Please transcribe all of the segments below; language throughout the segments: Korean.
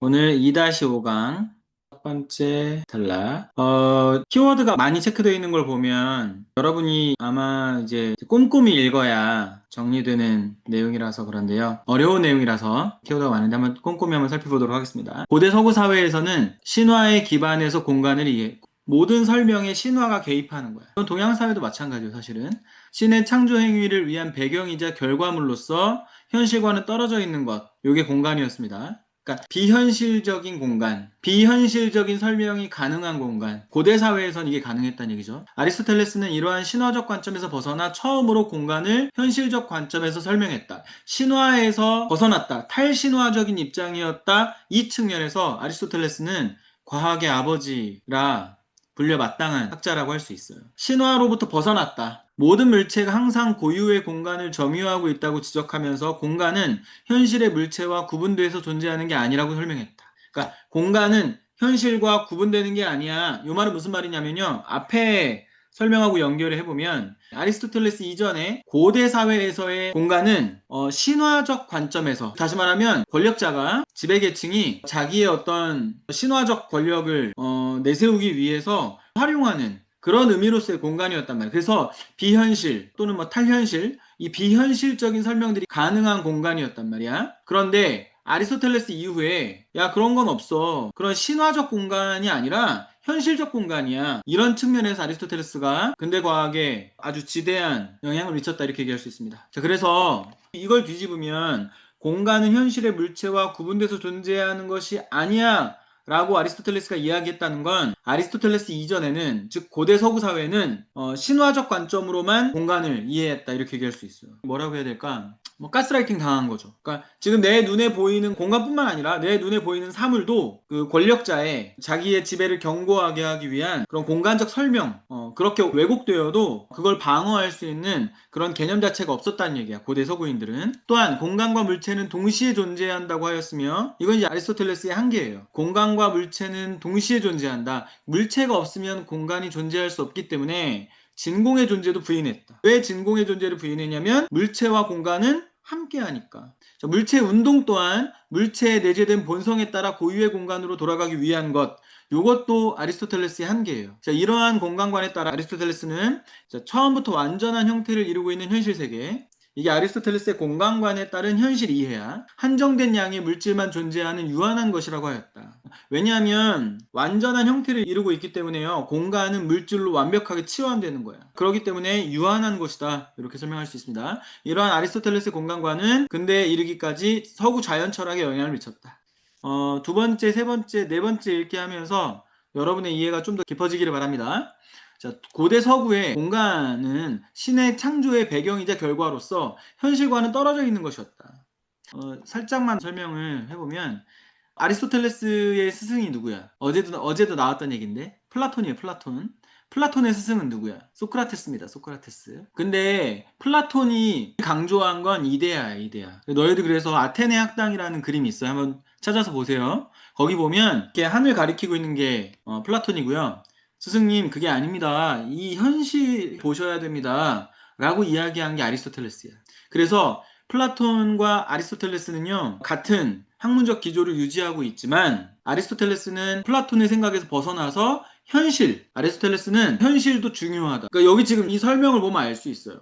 오늘 2-5강 첫 번째 탈락. 키워드가 많이 체크되어 있는 걸 보면 여러분이 아마 이제 꼼꼼히 읽어야 정리되는 내용이라서 그런데요. 어려운 내용이라서 키워드가 많은데 꼼꼼히 한번 살펴보도록 하겠습니다. 고대 서구 사회에서는 신화에 기반해서 공간을 이해, 모든 설명에 신화가 개입하는 거야. 이건 동양 사회도 마찬가지예요, 사실은. 신의 창조 행위를 위한 배경이자 결과물로서 현실과는 떨어져 있는 것. 이게 공간이었습니다. 그러니까 비현실적인 공간, 비현실적인 설명이 가능한 공간. 고대 사회에선 이게 가능했다는 얘기죠. 아리스토텔레스는 이러한 신화적 관점에서 벗어나 처음으로 공간을 현실적 관점에서 설명했다. 신화에서 벗어났다. 탈신화적인 입장이었다. 이 측면에서 아리스토텔레스는 과학의 아버지라 불려 마땅한 학자라고 할 수 있어요. 신화로부터 벗어났다. 모든 물체가 항상 고유의 공간을 점유하고 있다고 지적하면서 공간은 현실의 물체와 구분돼서 존재하는 게 아니라고 설명했다. 그러니까 공간은 현실과 구분되는 게 아니야. 이 말은 무슨 말이냐면요. 앞에 설명하고 연결을 해보면 아리스토텔레스 이전에 고대 사회에서의 공간은 신화적 관점에서, 다시 말하면 권력자가, 지배계층이 자기의 어떤 신화적 권력을 내세우기 위해서 활용하는 그런 의미로서의 공간이었단 말이에요. 그래서 비현실 또는 탈현실, 이 비현실적인 설명들이 가능한 공간이었단 말이야. 그런데 아리스토텔레스 이후에 야, 그런 건 없어. 그런 신화적 공간이 아니라 현실적 공간이야. 이런 측면에서 아리스토텔레스가 근대 과학에 아주 지대한 영향을 미쳤다, 이렇게 얘기할 수 있습니다. 자, 그래서 이걸 뒤집으면 공간은 현실의 물체와 구분돼서 존재하는 것이 아니야 라고 아리스토텔레스가 이야기했다는 건, 아리스토텔레스 이전에는, 즉 고대 서구 사회는 신화적 관점으로만 공간을 이해했다, 이렇게 얘기할 수 있어요. 뭐라고 해야 될까? 가스라이팅 당한 거죠. 그러니까 지금 내 눈에 보이는 공간뿐만 아니라 내 눈에 보이는 사물도 그 권력자의 자기의 지배를 견고하게 하기 위한 그런 공간적 설명, 그렇게 왜곡되어도 그걸 방어할 수 있는 그런 개념 자체가 없었다는 얘기야, 고대 서구인들은. 또한 공간과 물체는 동시에 존재한다고 하였으며, 이건 이제 아리스토텔레스의 한계예요. 공간과 물체는 동시에 존재한다. 물체가 없으면 공간이 존재할 수 없기 때문에 진공의 존재도 부인했다. 왜 진공의 존재를 부인했냐면 물체와 공간은 함께하니까. 물체의 운동 또한 물체에 내재된 본성에 따라 고유의 공간으로 돌아가기 위한 것, 이것도 아리스토텔레스의 한계예요. 이러한 공간관에 따라 아리스토텔레스는 처음부터 완전한 형태를 이루고 있는 현실 세계, 이게 아리스토텔레스의 공간관에 따른 현실 이해야. 한정된 양의 물질만 존재하는 유한한 것이라고 하였다. 왜냐하면 완전한 형태를 이루고 있기 때문에요, 공간은 물질로 완벽하게 치환되는 거야. 그렇기 때문에 유한한 것이다, 이렇게 설명할 수 있습니다. 이러한 아리스토텔레스의 공간관은 근대에 이르기까지 서구 자연 철학에 영향을 미쳤다. 두 번째, 세 번째, 네 번째 읽게 하면서 여러분의 이해가 좀 더 깊어지기를 바랍니다. 자, 고대 서구의 공간은 신의 창조의 배경이자 결과로서 현실과는 떨어져 있는 것이었다. 살짝만 설명을 해보면, 아리스토텔레스의 스승이 누구야? 어제도 나왔던 얘기인데, 플라톤이에요, 플라톤. 플라톤의 스승은 누구야? 소크라테스입니다, 소크라테스. 근데 플라톤이 강조한 건 이데아야, 이데아. 너희들 그래서 아테네 학당이라는 그림이 있어요. 한번 찾아서 보세요. 거기 보면 이렇게 하늘 가리키고 있는 게 플라톤이고요. 스승님, 그게 아닙니다. 이 현실 보셔야 됩니다. 라고 이야기한 게 아리스토텔레스야. 그래서 플라톤과 아리스토텔레스는요, 같은 학문적 기조를 유지하고 있지만, 아리스토텔레스는 플라톤의 생각에서 벗어나서 아리스토텔레스는 현실도 중요하다. 그러니까 여기 지금 이 설명을 보면 알 수 있어요.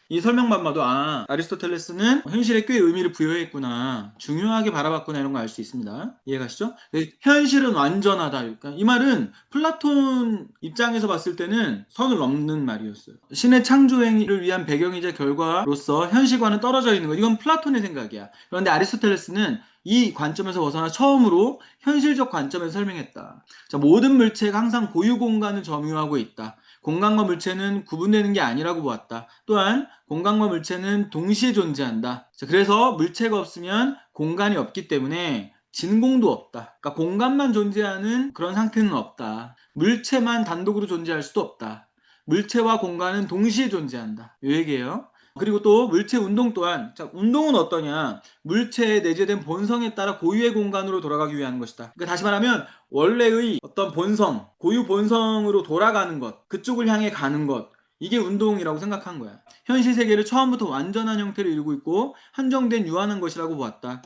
이 설명만 봐도 아리스토텔레스는 현실에 꽤 의미를 부여했구나, 중요하게 바라봤구나, 이런 거 알 수 있습니다. 이해가시죠? 현실은 완전하다. 그러니까 이 말은 플라톤 입장에서 봤을 때는 선을 넘는 말이었어요. 신의 창조 행위를 위한 배경이자 결과로서 현실과는 떨어져 있는 거, 이건 플라톤의 생각이야. 그런데 아리스토텔레스는 이 관점에서 벗어나 처음으로 현실적 관점에서 설명했다. 모든 물체가 항상 고유 공간을 점유하고 있다. 공간과 물체는 구분되는 게 아니라고 보았다. 또한 공간과 물체는 동시에 존재한다. 그래서 물체가 없으면 공간이 없기 때문에 진공도 없다. 그러니까 공간만 존재하는 그런 상태는 없다. 물체만 단독으로 존재할 수도 없다. 물체와 공간은 동시에 존재한다, 이 얘기예요. 그리고 또 물체 운동 또한, 운동은 어떠냐? 물체에 내재된 본성에 따라 고유의 공간으로 돌아가기 위한 것이다. 그러니까 다시 말하면 원래의 어떤 본성, 고유 본성으로 돌아가는 것, 그쪽을 향해 가는 것, 이게 운동이라고 생각한 거야. 현실 세계를 처음부터 완전한 형태를 이루고 있고 한정된 유한한 것이라고 보았다.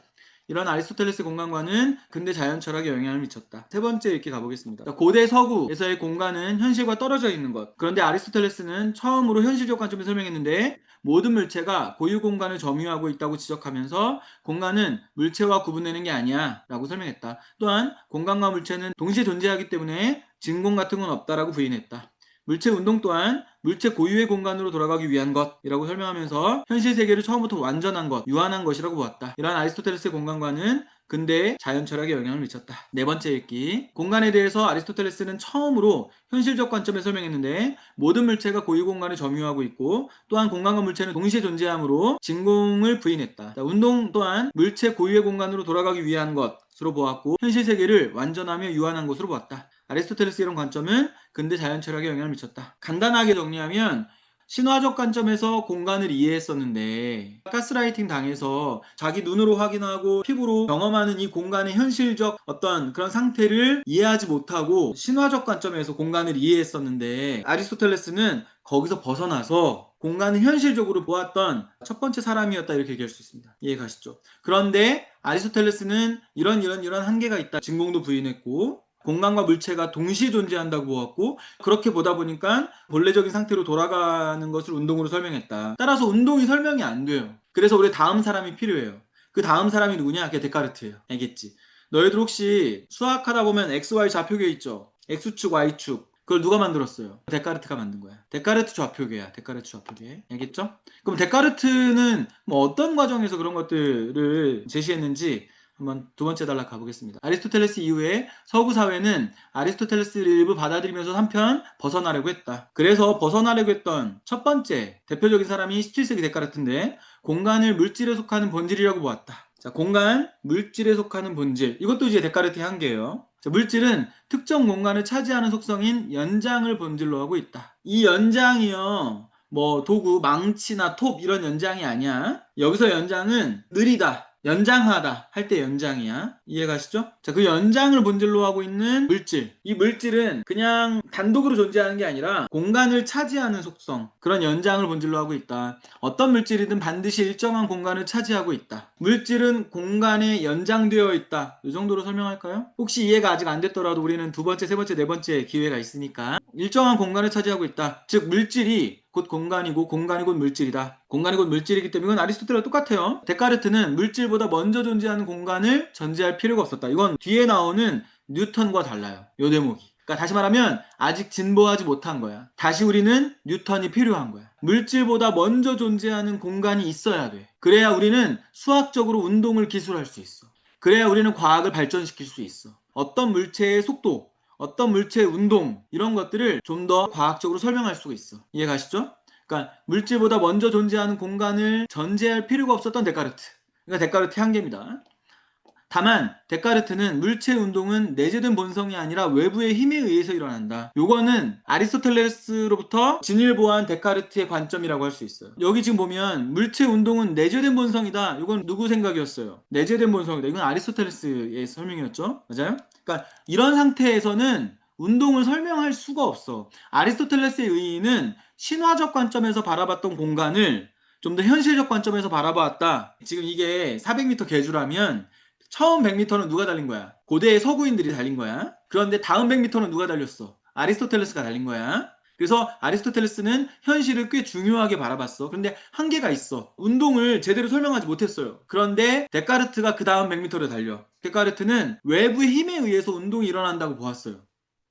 이런 아리스토텔레스의 공간과는 근대 자연 철학에 영향을 미쳤다. 세 번째 읽기 가보겠습니다. 고대 서구에서의 공간은 현실과 떨어져 있는 것. 그런데 아리스토텔레스는 처음으로 현실적 관점을 설명했는데 모든 물체가 고유 공간을 점유하고 있다고 지적하면서 공간은 물체와 구분되는 게 아니야 라고 설명했다. 또한 공간과 물체는 동시에 존재하기 때문에 진공 같은 건 없다라고 부인했다. 물체 운동 또한 물체 고유의 공간으로 돌아가기 위한 것이라고 설명하면서 현실 세계를 처음부터 완전한 것, 유한한 것이라고 보았다. 이러한 아리스토텔레스의 공간과는 근대의 자연 철학에 영향을 미쳤다. 네 번째 읽기. 공간에 대해서 아리스토텔레스는 처음으로 현실적 관점에 설명했는데 모든 물체가 고유 공간을 점유하고 있고 또한 공간과 물체는 동시에 존재하므로 진공을 부인했다. 운동 또한 물체 고유의 공간으로 돌아가기 위한 것으로 보았고 현실 세계를 완전하며 유한한 것으로 보았다. 아리스토텔레스의 이런 관점은 근대 자연 철학에 영향을 미쳤다. 간단하게 정리하면 신화적 관점에서 공간을 이해했었는데 가스라이팅 당해서 자기 눈으로 확인하고 피부로 경험하는 이 공간의 현실적 어떤 그런 상태를 이해하지 못하고 신화적 관점에서 공간을 이해했었는데 아리스토텔레스는 거기서 벗어나서 공간을 현실적으로 보았던 첫 번째 사람이었다 이렇게 얘기할 수 있습니다. 이해 가시죠? 그런데 아리스토텔레스는 이런 한계가 있다. 진공도 부인했고 공간과 물체가 동시에 존재한다고 보았고 그렇게 보다 보니까 본래적인 상태로 돌아가는 것을 운동으로 설명했다. 따라서 운동이 설명이 안 돼요. 그래서 우리 다음 사람이 필요해요. 그 다음 사람이 누구냐? 그게 데카르트예요. 알겠지? 너희들 혹시 수학하다 보면 XY 좌표계 있죠? X축, Y축. 그걸 누가 만들었어요? 데카르트가 만든 거야. 데카르트 좌표계야. 데카르트 좌표계. 알겠죠? 그럼 데카르트는 뭐 어떤 과정에서 그런 것들을 제시했는지 한번 두 번째 단락 가보겠습니다. 아리스토텔레스 이후에 서구 사회는 아리스토텔레스를 일부 받아들이면서 한편 벗어나려고 했다. 그래서 벗어나려고 했던 첫 번째 대표적인 사람이 17세기 데카르트인데 공간을 물질에 속하는 본질이라고 보았다. 자, 공간, 물질에 속하는 본질. 이것도 이제 데카르트의 한계예요. 자, 물질은 특정 공간을 차지하는 속성인 연장을 본질로 하고 있다. 이 연장이요. 뭐 도구, 망치나 톱 이런 연장이 아니야. 여기서 연장은 느리다. 연장하다 할 때 연장이야. 이해가시죠? 자, 그 연장을 본질로 하고 있는 물질. 이 물질은 그냥 단독으로 존재하는 게 아니라 공간을 차지하는 속성. 그런 연장을 본질로 하고 있다. 어떤 물질이든 반드시 일정한 공간을 차지하고 있다. 물질은 공간에 연장되어 있다. 이 정도로 설명할까요? 혹시 이해가 아직 안 됐더라도 우리는 두 번째, 세 번째, 네 번째 기회가 있으니까 일정한 공간을 차지하고 있다. 즉 물질이 곧 공간이고 공간이 곧 물질이다. 공간이 곧 물질이기 때문에 이건 아리스토텔과 똑같아요. 데카르트는 물질보다 먼저 존재하는 공간을 전제할 필요가 없었다. 이건 뒤에 나오는 뉴턴과 달라요. 요 대목이. 그러니까 다시 말하면 아직 진보하지 못한 거야. 다시 우리는 뉴턴이 필요한 거야. 물질보다 먼저 존재하는 공간이 있어야 돼. 그래야 우리는 수학적으로 운동을 기술할 수 있어. 그래야 우리는 과학을 발전시킬 수 있어. 어떤 물체의 속도, 어떤 물체의 운동 이런 것들을 좀 더 과학적으로 설명할 수가 있어. 이해 가시죠? 그러니까 물질보다 먼저 존재하는 공간을 전제할 필요가 없었던 데카르트. 그러니까 데카르트의 한계입니다. 다만 데카르트는 물체의 운동은 내재된 본성이 아니라 외부의 힘에 의해서 일어난다. 요거는 아리스토텔레스로부터 진일보한 데카르트의 관점이라고 할 수 있어요. 여기 지금 보면 물체 운동은 내재된 본성이다. 이건 누구 생각이었어요? 내재된 본성이다. 이건 아리스토텔레스의 설명이었죠. 맞아요? 그러니까 이런 상태에서는 운동을 설명할 수가 없어. 아리스토텔레스의 의의는 신화적 관점에서 바라봤던 공간을 좀 더 현실적 관점에서 바라봤다. 지금 이게 400m 계주라면 처음 100m는 누가 달린 거야? 고대의 서구인들이 달린 거야. 그런데 다음 100m는 누가 달렸어? 아리스토텔레스가 달린 거야. 그래서 아리스토텔레스는 현실을 꽤 중요하게 바라봤어. 그런데 한계가 있어. 운동을 제대로 설명하지 못했어요. 그런데 데카르트가 그 다음 100m를 달려. 데카르트는 외부의 힘에 의해서 운동이 일어난다고 보았어요.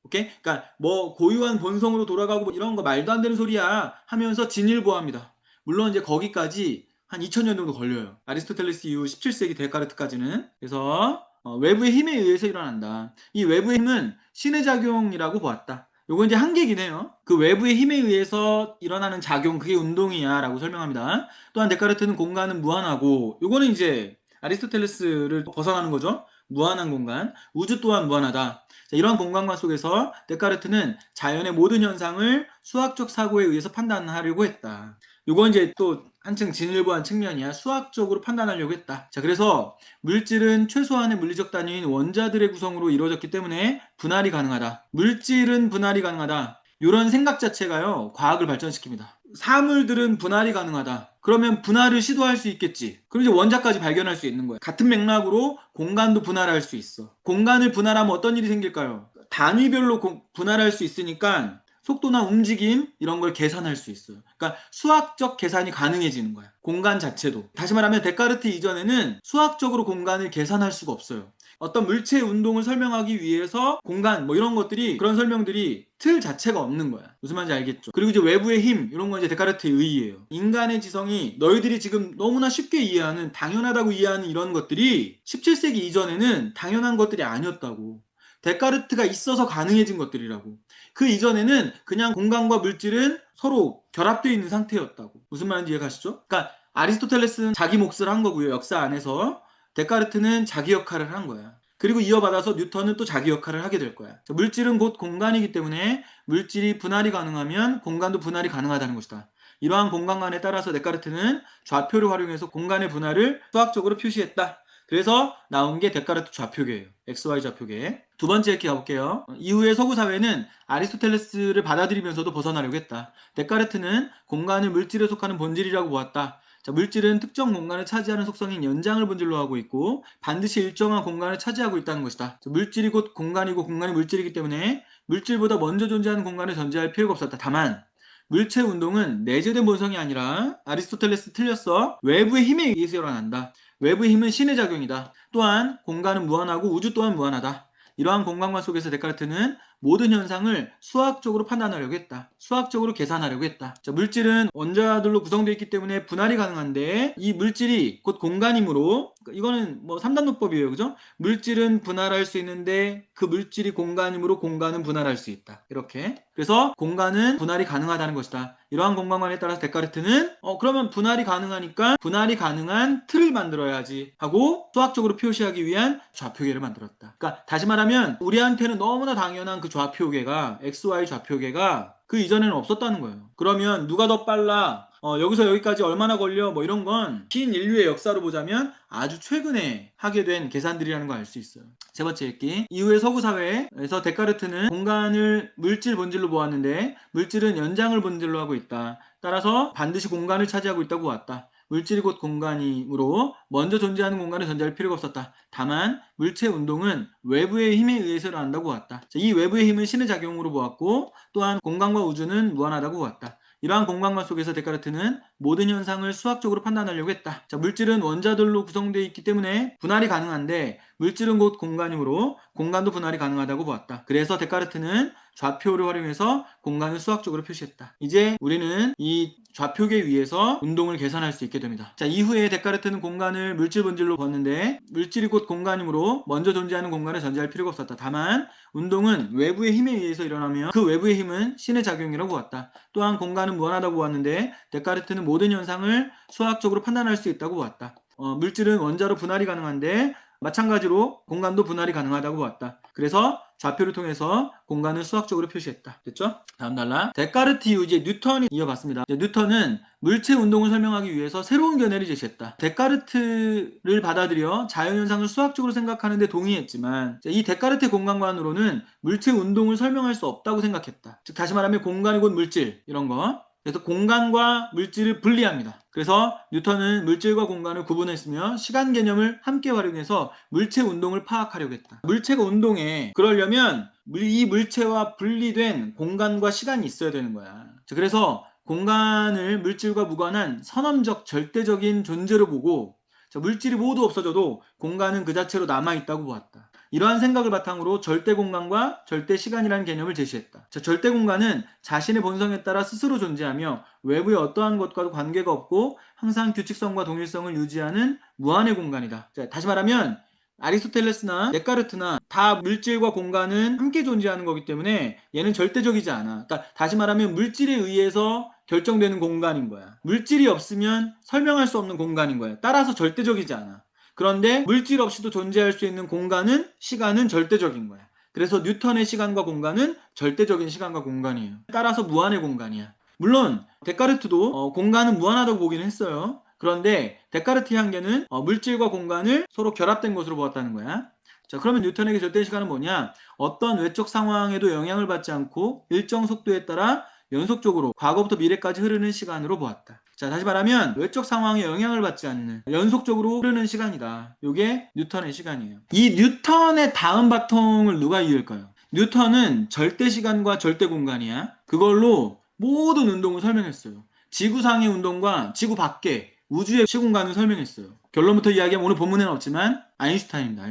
오케이? 그러니까 뭐 고유한 본성으로 돌아가고 뭐 이런 거 말도 안 되는 소리야 하면서 진일보합니다. 물론 이제 거기까지 한 2000년 정도 걸려요. 아리스토텔레스 이후 17세기 데카르트까지는. 그래서 외부의 힘에 의해서 일어난다. 이 외부의 힘은 신의 작용이라고 보았다. 요건 이제 한계긴 해요. 그 외부의 힘에 의해서 일어나는 작용, 그게 운동이야 라고 설명합니다. 또한 데카르트는 공간은 무한하고, 요거는 이제 아리스토텔레스를 벗어나는 거죠. 무한한 공간, 우주 또한 무한하다. 자, 이런 공간관 속에서 데카르트는 자연의 모든 현상을 수학적 사고에 의해서 판단하려고 했다. 요건 이제 또 한층 진일보한 측면이야. 수학적으로 판단하려고 했다. 자, 그래서 물질은 최소한의 물리적 단위인 원자들의 구성으로 이루어졌기 때문에 분할이 가능하다. 물질은 분할이 가능하다. 이런 생각 자체가요, 과학을 발전시킵니다. 사물들은 분할이 가능하다. 그러면 분할을 시도할 수 있겠지. 그럼 이제 원자까지 발견할 수 있는 거야. 같은 맥락으로 공간도 분할할 수 있어. 공간을 분할하면 어떤 일이 생길까요? 단위별로 분할할 수 있으니까 속도나 움직임 이런 걸 계산할 수 있어요. 그러니까 수학적 계산이 가능해지는 거야. 공간 자체도. 다시 말하면 데카르트 이전에는 수학적으로 공간을 계산할 수가 없어요. 어떤 물체의 운동을 설명하기 위해서 공간 뭐 이런 것들이 그런 설명들이 틀 자체가 없는 거야. 무슨 말인지 알겠죠? 그리고 이제 외부의 힘 이런 건 이제 데카르트의 의의예요. 인간의 지성이 너희들이 지금 너무나 쉽게 이해하는 당연하다고 이해하는 이런 것들이 17세기 이전에는 당연한 것들이 아니었다고. 데카르트가 있어서 가능해진 것들이라고. 그 이전에는 그냥 공간과 물질은 서로 결합되어 있는 상태였다고. 무슨 말인지 이해가시죠? 그러니까 아리스토텔레스는 자기 몫을 한 거고요. 역사 안에서. 데카르트는 자기 역할을 한 거야. 그리고 이어받아서 뉴턴은 또 자기 역할을 하게 될 거야. 물질은 곧 공간이기 때문에 물질이 분할이 가능하면 공간도 분할이 가능하다는 것이다. 이러한 공간관에 따라서 데카르트는 좌표를 활용해서 공간의 분할을 수학적으로 표시했다. 그래서 나온 게 데카르트 좌표계예요. XY 좌표계. 두 번째 이렇게 가볼게요. 이후에 서구 사회는 아리스토텔레스를 받아들이면서도 벗어나려고 했다. 데카르트는 공간을 물질에 속하는 본질이라고 보았다. 자, 물질은 특정 공간을 차지하는 속성인 연장을 본질로 하고 있고 반드시 일정한 공간을 차지하고 있다는 것이다. 자, 물질이 곧 공간이고 공간이 물질이기 때문에 물질보다 먼저 존재하는 공간을 전제할 필요가 없었다. 다만 물체 운동은 내재된 본성이 아니라 아리스토텔레스 틀렸어. 외부의 힘에 의해서 일어난다. 외부의 힘은 신의 작용이다. 또한 공간은 무한하고 우주 또한 무한하다. 이러한 공간관 속에서 데카르트는 모든 현상을 수학적으로 판단하려고 했다. 수학적으로 계산하려고 했다. 자, 물질은 원자들로 구성되어 있기 때문에 분할이 가능한데 이 물질이 곧 공간이므로 이거는 뭐 3단노법이에요. 그죠? 물질은 분할할 수 있는데 그 물질이 공간이므로 공간은 분할할 수 있다. 이렇게. 그래서 공간은 분할이 가능하다는 것이다. 이러한 공간관에 따라서 데카르트는 그러면 분할이 가능하니까 분할이 가능한 틀을 만들어야지 하고 수학적으로 표시하기 위한 좌표계를 만들었다. 그러니까 다시 말하면 우리한테는 너무나 당연한 그 좌표계가 XY 좌표계가 그 이전에는 없었다는 거예요. 그러면 누가 더 빨라? 여기서 여기까지 얼마나 걸려? 뭐 이런 건 긴 인류의 역사로 보자면 아주 최근에 하게 된 계산들이라는 걸 알 수 있어요. 세 번째 읽기. 이후에 서구 사회에서 데카르트는 공간을 물질 본질로 보았는데 물질은 연장을 본질로 하고 있다. 따라서 반드시 공간을 차지하고 있다고 보았다. 물질이 곧 공간이므로 먼저 존재하는 공간을 전제할 필요가 없었다. 다만 물체 운동은 외부의 힘에 의해서 일어난다고 보았다. 이 외부의 힘은 신의 작용으로 보았고 또한 공간과 우주는 무한하다고 보았다. 이러한 공간관 속에서 데카르트는 모든 현상을 수학적으로 판단하려고 했다. 자, 물질은 원자들로 구성되어 있기 때문에 분할이 가능한데 물질은 곧 공간이므로 공간도 분할이 가능하다고 보았다. 그래서 데카르트는 좌표를 활용해서 공간을 수학적으로 표시했다. 이제 우리는 이 좌표계 위에서 운동을 계산할 수 있게 됩니다. 자, 이후에 데카르트는 공간을 물질 본질로 보았는데 물질이 곧 공간이므로 먼저 존재하는 공간을 전제할 필요가 없었다. 다만 운동은 외부의 힘에 의해서 일어나며 그 외부의 힘은 신의 작용이라고 보았다. 또한 공간은 무한하다고 보았는데 데카르트는 모든 현상을 수학적으로 판단할 수 있다고 보았다. 물질은 원자로 분할이 가능한데 마찬가지로 공간도 분할이 가능하다고 보았다. 그래서 좌표를 통해서 공간을 수학적으로 표시했다. 됐죠? 다음 단락. 데카르트 이후 이제 뉴턴이 이어봤습니다. 뉴턴은 물체 운동을 설명하기 위해서 새로운 견해를 제시했다. 데카르트를 받아들여 자연현상을 수학적으로 생각하는데 동의했지만 이 데카르트의 공간관으로는 물체 운동을 설명할 수 없다고 생각했다. 즉 다시 말하면 공간이 곧 물질 이런 거. 그래서 공간과 물질을 분리합니다. 그래서 뉴턴은 물질과 공간을 구분했으며 시간 개념을 함께 활용해서 물체 운동을 파악하려고 했다. 물체가 운동해. 그러려면 이 물체와 분리된 공간과 시간이 있어야 되는 거야. 그래서 공간을 물질과 무관한 선언적 절대적인 존재로 보고 물질이 모두 없어져도 공간은 그 자체로 남아있다고 보았다. 이러한 생각을 바탕으로 절대공간과 절대시간이라는 개념을 제시했다. 절대공간은 자신의 본성에 따라 스스로 존재하며 외부의 어떠한 것과도 관계가 없고 항상 규칙성과 동일성을 유지하는 무한의 공간이다. 다시 말하면 아리스토텔레스나 데카르트나 다 물질과 공간은 함께 존재하는 거기 때문에 얘는 절대적이지 않아. 그러니까 다시 말하면 물질에 의해서 결정되는 공간인 거야. 물질이 없으면 설명할 수 없는 공간인 거야. 따라서 절대적이지 않아. 그런데 물질 없이도 존재할 수 있는 공간은 시간은 절대적인 거야. 그래서 뉴턴의 시간과 공간은 절대적인 시간과 공간이에요. 따라서 무한의 공간이야. 물론 데카르트도 공간은 무한하다고 보기는 했어요. 그런데 데카르트의 한계는 물질과 공간을 서로 결합된 것으로 보았다는 거야. 자, 그러면 뉴턴에게 절대 시간은 뭐냐? 어떤 외적 상황에도 영향을 받지 않고 일정 속도에 따라 연속적으로 과거부터 미래까지 흐르는 시간으로 보았다. 자, 다시 말하면 외적 상황에 영향을 받지 않는 연속적으로 흐르는 시간이다. 이게 뉴턴의 시간이에요. 이 뉴턴의 다음 바통을 누가 이을까요? 뉴턴은 절대 시간과 절대 공간이야. 그걸로 모든 운동을 설명했어요. 지구상의 운동과 지구 밖의 우주의 시공간을 설명했어요. 결론부터 이야기하면 오늘 본문에는 없지만 아인슈타인입니다.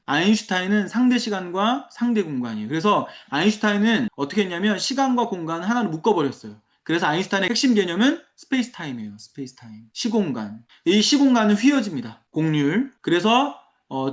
아인슈타인은 상대 시간과 상대 공간이에요. 그래서 아인슈타인은 어떻게 했냐면 시간과 공간을 하나로 묶어버렸어요. 그래서 아인슈타인의 핵심 개념은 스페이스 타임이에요. 스페이스 타임. 시공간. 이 시공간은 휘어집니다. 곡률. 그래서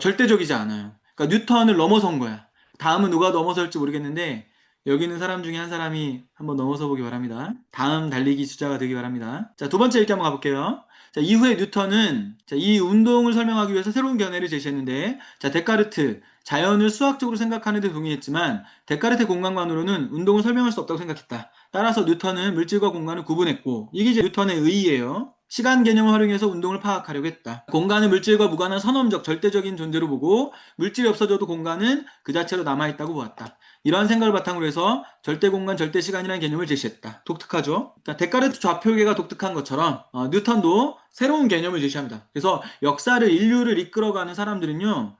절대적이지 않아요. 그러니까 뉴턴을 넘어선 거야. 다음은 누가 넘어설지 모르겠는데 여기 있는 사람 중에 한 사람이 한번 넘어서 보기 바랍니다. 다음 달리기 주자가 되기 바랍니다. 자, 두 번째 읽기 한번 가볼게요. 자, 이후에 뉴턴은 이 운동을 설명하기 위해서 새로운 견해를 제시했는데, 자, 데카르트, 자연을 수학적으로 생각하는 데 동의했지만 데카르트의 공간관으로는 운동을 설명할 수 없다고 생각했다. 따라서 뉴턴은 물질과 공간을 구분했고, 이게 이제 뉴턴의 의의예요. 시간 개념을 활용해서 운동을 파악하려고 했다. 공간은 물질과 무관한 선험적 절대적인 존재로 보고 물질이 없어져도 공간은 그 자체로 남아있다고 보았다. 이러한 생각을 바탕으로 해서 절대 공간, 절대 시간이라는 개념을 제시했다. 독특하죠? 데카르트 좌표계가 독특한 것처럼 뉴턴도 새로운 개념을 제시합니다. 그래서 역사를, 인류를 이끌어가는 사람들은요,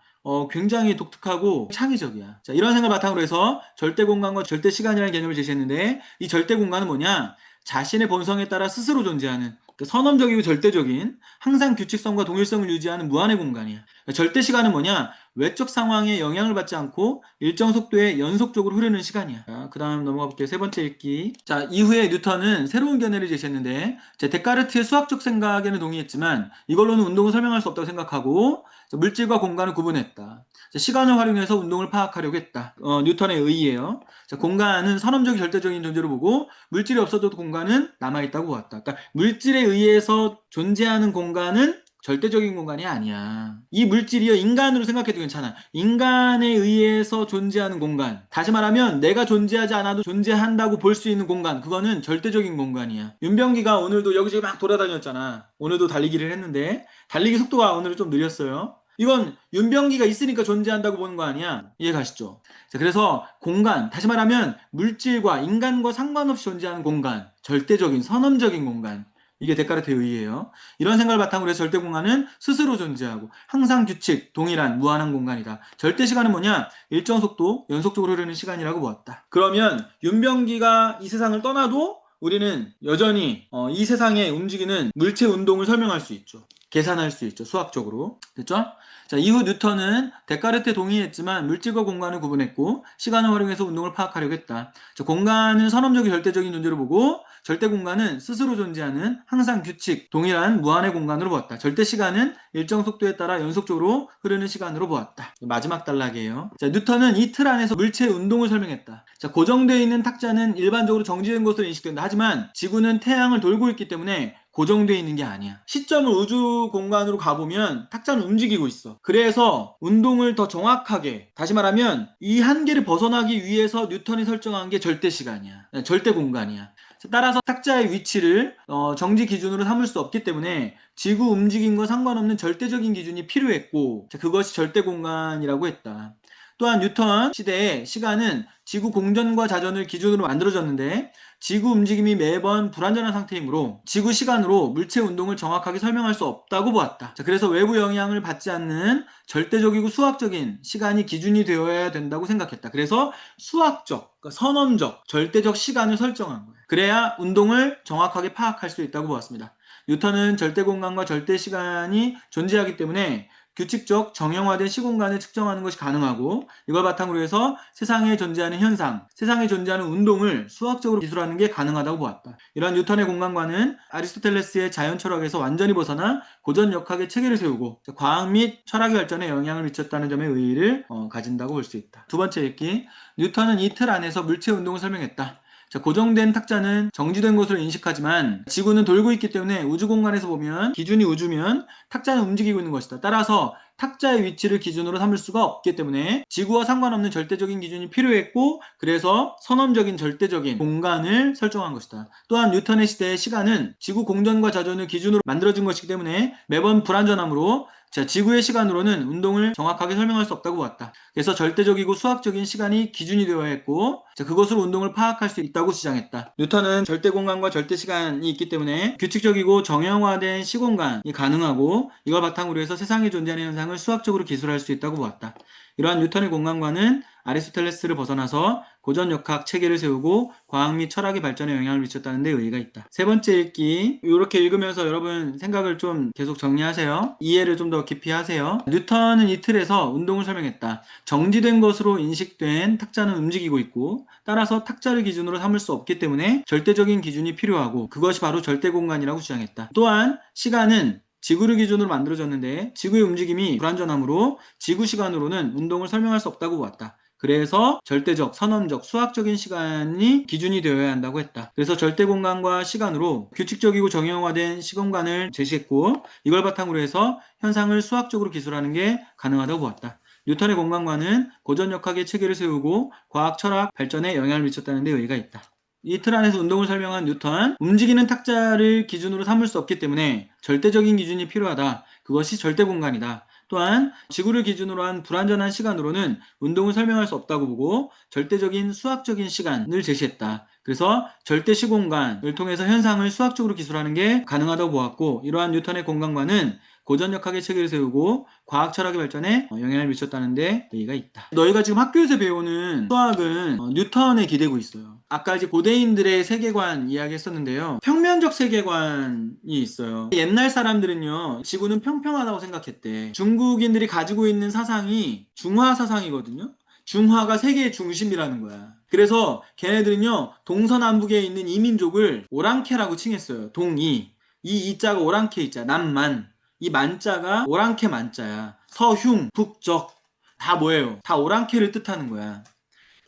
굉장히 독특하고 창의적이야. 자, 이런 생각을 바탕으로 해서 절대 공간과 절대 시간이라는 개념을 제시했는데, 이 절대 공간은 뭐냐? 자신의 본성에 따라 스스로 존재하는 선험적이고 절대적인 항상 규칙성과 동일성을 유지하는 무한의 공간이야. 절대 시간은 뭐냐? 외적 상황에 영향을 받지 않고 일정 속도에 연속적으로 흐르는 시간이야. 그 다음 넘어가 볼게요. 세 번째 읽기. 자, 이후에 뉴턴은 새로운 견해를 제시했는데, 데카르트의 수학적 생각에는 동의했지만 이걸로는 운동을 설명할 수 없다고 생각하고 물질과 공간을 구분했다. 자, 시간을 활용해서 운동을 파악하려고 했다. 뉴턴의 의의예요. 자, 공간은 선험적인 절대적인 존재로 보고 물질이 없어져도 공간은 남아있다고 보았다. 그러니까 물질에 의해서 존재하는 공간은 절대적인 공간이 아니야. 이 물질이요, 인간으로 생각해도 괜찮아. 인간에 의해서 존재하는 공간. 다시 말하면 내가 존재하지 않아도 존재한다고 볼 수 있는 공간. 그거는 절대적인 공간이야. 윤병기가 오늘도 여기저기 막 돌아다녔잖아. 오늘도 달리기를 했는데 달리기 속도가 오늘은 좀 느렸어요. 이건 윤병기가 있으니까 존재한다고 보는 거 아니야. 이해 가시죠? 자, 그래서 공간, 다시 말하면 물질과 인간과 상관없이 존재하는 공간, 절대적인 선언적인 공간, 이게 데카르트의 의의예요. 이런 생각을 바탕으로 해서 절대 공간은 스스로 존재하고 항상 규칙, 동일한 무한한 공간이다. 절대 시간은 뭐냐? 일정 속도, 연속적으로 흐르는 시간이라고 보았다. 그러면 윤병기가 이 세상을 떠나도 우리는 여전히 이 세상에 움직이는 물체 운동을 설명할 수 있죠. 계산할 수 있죠. 수학적으로. 됐죠? 자, 이후 뉴턴은 데카르트에 동의했지만 물질과 공간을 구분했고 시간을 활용해서 운동을 파악하려고 했다. 자, 공간은 선험적인 절대적인 존재로 보고 절대 공간은 스스로 존재하는 항상 규칙, 동일한 무한의 공간으로 보았다. 절대 시간은 일정 속도에 따라 연속적으로 흐르는 시간으로 보았다. 마지막 단락이에요. 자, 뉴턴은 이 틀 안에서 물체의 운동을 설명했다. 자, 고정되어 있는 탁자는 일반적으로 정지된 것으로 인식된다. 하지만 지구는 태양을 돌고 있기 때문에 고정되어 있는 게 아니야. 시점을 우주 공간으로 가보면 탁자는 움직이고 있어. 그래서 운동을 더 정확하게, 다시 말하면 이 한계를 벗어나기 위해서 뉴턴이 설정한 게 절대 시간이야. 절대 공간이야. 따라서 탁자의 위치를 정지 기준으로 삼을 수 없기 때문에 지구 움직임과 상관없는 절대적인 기준이 필요했고, 그것이 절대 공간이라고 했다. 또한 뉴턴 시대에 시간은 지구 공전과 자전을 기준으로 만들어졌는데 지구 움직임이 매번 불완전한 상태이므로 지구 시간으로 물체 운동을 정확하게 설명할 수 없다고 보았다. 자, 그래서 외부 영향을 받지 않는 절대적이고 수학적인 시간이 기준이 되어야 된다고 생각했다. 그래서 수학적, 그러니까 선언적, 절대적 시간을 설정한 거예요. 그래야 운동을 정확하게 파악할 수 있다고 보았습니다. 뉴턴은 절대 공간과 절대 시간이 존재하기 때문에 규칙적 정형화된 시공간을 측정하는 것이 가능하고 이걸 바탕으로 해서 세상에 존재하는 현상, 세상에 존재하는 운동을 수학적으로 기술하는 게 가능하다고 보았다. 이러한 뉴턴의 공간관은 아리스토텔레스의 자연 철학에서 완전히 벗어나 고전 역학의 체계를 세우고 과학 및 철학의 발전에 영향을 미쳤다는 점의 의의를 가진다고 볼 수 있다. 두 번째 읽기. 뉴턴은 이 틀 안에서 물체 운동을 설명했다. 자, 고정된 탁자는 정지된 것으로 인식하지만 지구는 돌고 있기 때문에 우주 공간에서 보면 기준이 우주면 탁자는 움직이고 있는 것이다. 따라서 탁자의 위치를 기준으로 삼을 수가 없기 때문에 지구와 상관없는 절대적인 기준이 필요했고, 그래서 선험적인 절대적인 공간을 설정한 것이다. 또한 뉴턴의 시대의 시간은 지구 공전과 자전을 기준으로 만들어진 것이기 때문에 매번 불완전하므로 지구의 시간으로는 운동을 정확하게 설명할 수 없다고 봤다. 그래서 절대적이고 수학적인 시간이 기준이 되어야 했고, 그것으로 운동을 파악할 수 있다고 주장했다. 뉴턴은 절대 공간과 절대 시간이 있기 때문에 규칙적이고 정형화된 시공간이 가능하고, 이걸 바탕으로 해서 세상에 존재하는 현상을 수학적으로 기술할 수 있다고 보았다. 이러한 뉴턴의 공간관은 아리스토텔레스를 벗어나서 고전역학 체계를 세우고 과학 및 철학의 발전에 영향을 미쳤다는 데 의의가 있다. 세 번째 읽기, 이렇게 읽으면서 여러분 생각을 좀 계속 정리하세요. 이해를 좀 더 깊이 하세요. 뉴턴은 이 틀에서 운동을 설명했다. 정지된 것으로 인식된 탁자는 움직이고 있고, 따라서 탁자를 기준으로 삼을 수 없기 때문에 절대적인 기준이 필요하고, 그것이 바로 절대 공간이라고 주장했다. 또한 시간은 지구를 기준으로 만들어졌는데 지구의 움직임이 불완전하므로 지구 시간으로는 운동을 설명할 수 없다고 보았다. 그래서 절대적, 선언적, 수학적인 시간이 기준이 되어야 한다고 했다. 그래서 절대 공간과 시간으로 규칙적이고 정형화된 시공간을 제시했고, 이걸 바탕으로 해서 현상을 수학적으로 기술하는 게 가능하다고 보았다. 뉴턴의 공간관은 고전역학의 체계를 세우고 과학, 철학 발전에 영향을 미쳤다는 데 의의가 있다. 이 틀 안에서 운동을 설명한 뉴턴, 움직이는 탁자를 기준으로 삼을 수 없기 때문에 절대적인 기준이 필요하다. 그것이 절대 공간이다. 또한 지구를 기준으로 한 불완전한 시간으로는 운동을 설명할 수 없다고 보고 절대적인 수학적인 시간을 제시했다. 그래서 절대 시공간을 통해서 현상을 수학적으로 기술하는 게 가능하다고 보았고, 이러한 뉴턴의 공간관은 고전역학의 체계를 세우고 과학 철학의 발전에 영향을 미쳤다는 데 의의가 있다. 너희가 지금 학교에서 배우는 수학은 뉴턴에 기대고 있어요. 아까 이제 고대인들의 세계관 이야기했었는데요. 평면적 세계관이 있어요. 옛날 사람들은요, 지구는 평평하다고 생각했대. 중국인들이 가지고 있는 사상이 중화 사상이거든요. 중화가 세계의 중심이라는 거야. 그래서 걔네들은요, 동서남북에 있는 이민족을 오랑캐라고 칭했어요. 동이. 이 이자가 오랑캐 이자, 남만. 이 만자가 오랑캐 만자야. 서흉, 북적. 다 뭐예요? 다 오랑캐를 뜻하는 거야.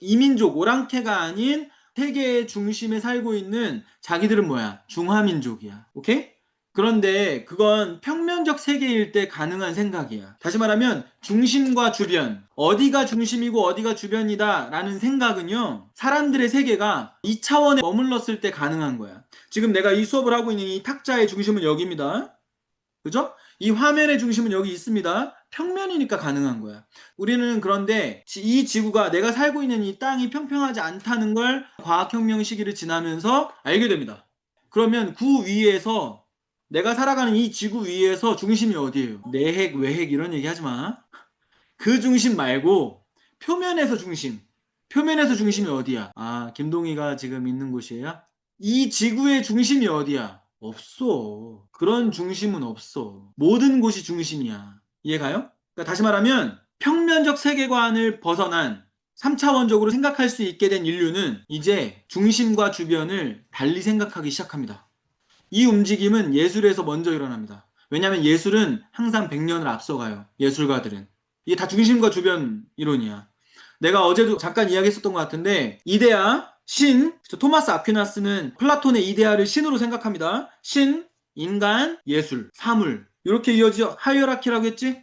이민족, 오랑캐가 아닌 세계의 중심에 살고 있는 자기들은 뭐야? 중화민족이야. 오케이? 그런데 그건 평면적 세계일 때 가능한 생각이야. 다시 말하면 중심과 주변, 어디가 중심이고 어디가 주변이다 라는 생각은요, 사람들의 세계가 2차원에 머물렀을 때 가능한 거야. 지금 내가 이 수업을 하고 있는 이 탁자의 중심은 여기입니다. 그죠? 이 화면의 중심은 여기 있습니다. 평면이니까 가능한 거야. 우리는 그런데 이 지구가, 내가 살고 있는 이 땅이 평평하지 않다는 걸 과학혁명 시기를 지나면서 알게 됩니다. 그러면 그 위에서, 내가 살아가는 이 지구 위에서 중심이 어디예요? 내핵, 외핵 이런 얘기 하지 마. 그 중심 말고 표면에서 중심. 표면에서 중심이 어디야? 아, 김동희가 지금 있는 곳이에요? 이 지구의 중심이 어디야? 없어. 그런 중심은 없어. 모든 곳이 중심이야. 이해가요? 그러니까 다시 말하면 평면적 세계관을 벗어난 3차원적으로 생각할 수 있게 된 인류는 이제 중심과 주변을 달리 생각하기 시작합니다. 이 움직임은 예술에서 먼저 일어납니다. 왜냐하면 예술은 항상 100년을 앞서가요. 예술가들은. 이게 다 중심과 주변 이론이야. 내가 어제도 잠깐 이야기했었던 것 같은데, 이데아, 신, 토마스 아퀴나스는 플라톤의 이데아를 신으로 생각합니다. 신, 인간, 예술, 사물, 이렇게 이어지죠. 하이어라키라고 했지?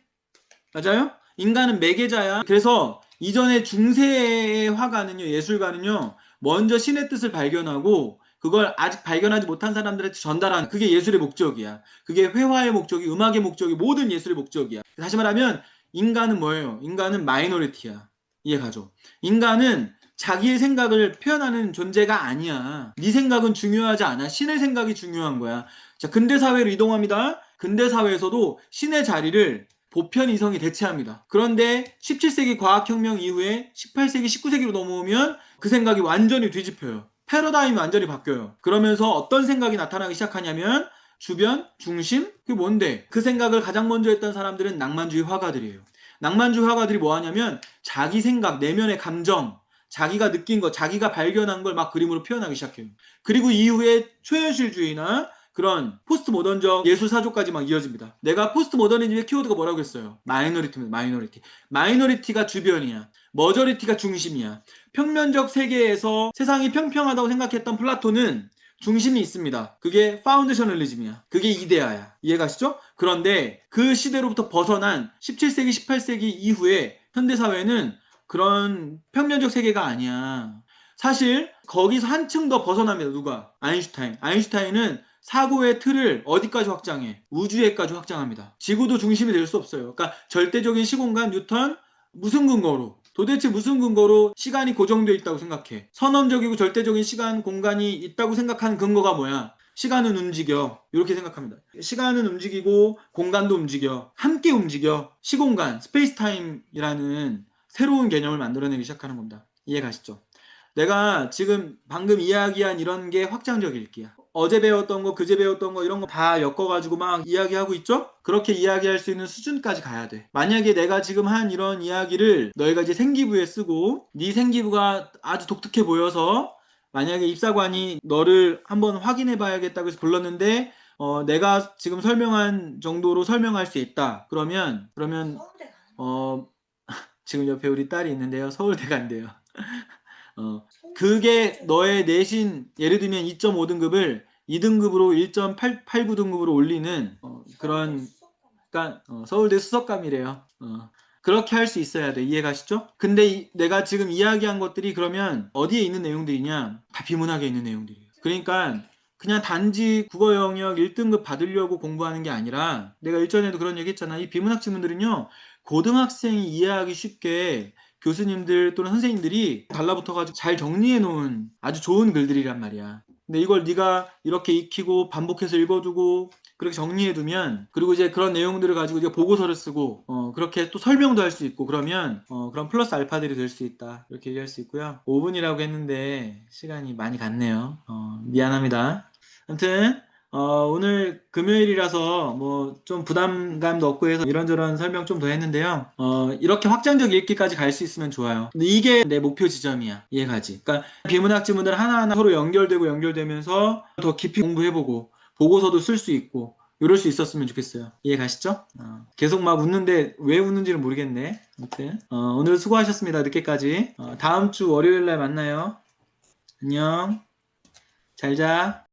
맞아요? 인간은 매개자야. 그래서 이전에 중세의 화가는요, 예술가는요, 먼저 신의 뜻을 발견하고 그걸 아직 발견하지 못한 사람들한테 전달하는, 그게 예술의 목적이야. 그게 회화의 목적이, 음악의 목적이, 모든 예술의 목적이야. 다시 말하면 인간은 뭐예요? 인간은 마이너리티야. 이해가죠? 인간은 자기의 생각을 표현하는 존재가 아니야. 네 생각은 중요하지 않아. 신의 생각이 중요한 거야. 자, 근대사회로 이동합니다. 근대사회에서도 신의 자리를 보편 이성이 대체합니다. 그런데 17세기 과학혁명 이후에 18세기, 19세기로 넘어오면 그 생각이 완전히 뒤집혀요. 패러다임이 완전히 바뀌어요. 그러면서 어떤 생각이 나타나기 시작하냐면 주변, 중심? 그게 뭔데? 그 생각을 가장 먼저 했던 사람들은 낭만주의 화가들이에요. 낭만주의 화가들이 뭐 하냐면 자기 생각, 내면의 감정, 자기가 느낀 거, 자기가 발견한 걸 막 그림으로 표현하기 시작해요. 그리고 이후에 초현실주의나 그런 포스트 모던적 예술 사조까지 막 이어집니다. 내가 포스트 모더니즘의 키워드가 뭐라고 했어요? 마이너리티입니다. 마이너리티. 마이너리티가 주변이야. 머저리티가 중심이야. 평면적 세계에서 세상이 평평하다고 생각했던 플라톤은 중심이 있습니다. 그게 파운데셔널리즘이야. 그게 이데아야. 이해가시죠? 그런데 그 시대로부터 벗어난 17세기, 18세기 이후에 현대사회는 그런 평면적 세계가 아니야. 사실 거기서 한층 더 벗어납니다. 누가? 아인슈타인. 아인슈타인은 사고의 틀을 어디까지 확장해? 우주에까지 확장합니다. 지구도 중심이 될 수 없어요. 그러니까 절대적인 시공간 뉴턴 무슨 근거로? 도대체 무슨 근거로 시간이 고정되어 있다고 생각해? 선언적이고 절대적인 시간, 공간이 있다고 생각하는 근거가 뭐야? 시간은 움직여. 이렇게 생각합니다. 시간은 움직이고 공간도 움직여. 함께 움직여. 시공간, 스페이스 타임이라는 새로운 개념을 만들어내기 시작하는 겁니다. 이해 가시죠? 내가 지금 방금 이야기한 이런 게 확장적 읽기야. 어제 배웠던 거, 그제 배웠던 거 이런 거 다 엮어가지고 막 이야기하고 있죠? 그렇게 이야기할 수 있는 수준까지 가야 돼. 만약에 내가 지금 한 이런 이야기를 너희가 이제 생기부에 쓰고 네 생기부가 아주 독특해 보여서 만약에 입사관이 너를 한번 확인해 봐야겠다고 해서 불렀는데 내가 지금 설명한 정도로 설명할 수 있다. 그러면 어 지금 옆에 우리 딸이 있는데요. 서울대 간대요. 그게 너의 내신, 예를 들면 2.5등급을 2등급으로 1.89등급으로 올리는 그런, 그러니까 서울대 수석감이래요. 그렇게 할 수 있어야 돼. 이해 가시죠? 근데 내가 지금 이야기한 것들이 그러면 어디에 있는 내용들이냐? 다 비문학에 있는 내용들이에요. 그러니까 그냥 단지 국어 영역 1등급 받으려고 공부하는 게 아니라 내가 일전에도 그런 얘기 했잖아. 이 비문학 지문들은요. 고등학생이 이해하기 쉽게 교수님들 또는 선생님들이 달라붙어가지고 잘 정리해 놓은 아주 좋은 글들이란 말이야. 근데 이걸 네가 이렇게 익히고 반복해서 읽어두고 그렇게 정리해두면 그리고 이제 그런 내용들을 가지고 이제 보고서를 쓰고 그렇게 또 설명도 할 수 있고 그러면 그런 플러스 알파들이 될 수 있다 이렇게 얘기할 수 있고요. 5분이라고 했는데 시간이 많이 갔네요. 미안합니다. 아무튼 오늘 금요일이라서 뭐 좀 부담감도 없고 해서 이런저런 설명 좀 더 했는데요. 이렇게 확장적 읽기까지 갈 수 있으면 좋아요. 근데 이게 내 목표 지점이야. 이해가지? 그러니까 비문학 지문들 하나하나 서로 연결되고 연결되면서 더 깊이 공부해보고 보고서도 쓸 수 있고 이럴 수 있었으면 좋겠어요. 이해 가시죠? 계속 막 웃는데 왜 웃는지는 모르겠네. 아무튼 오늘 수고하셨습니다. 늦게까지. 다음 주 월요일 날 만나요. 안녕. 잘 자.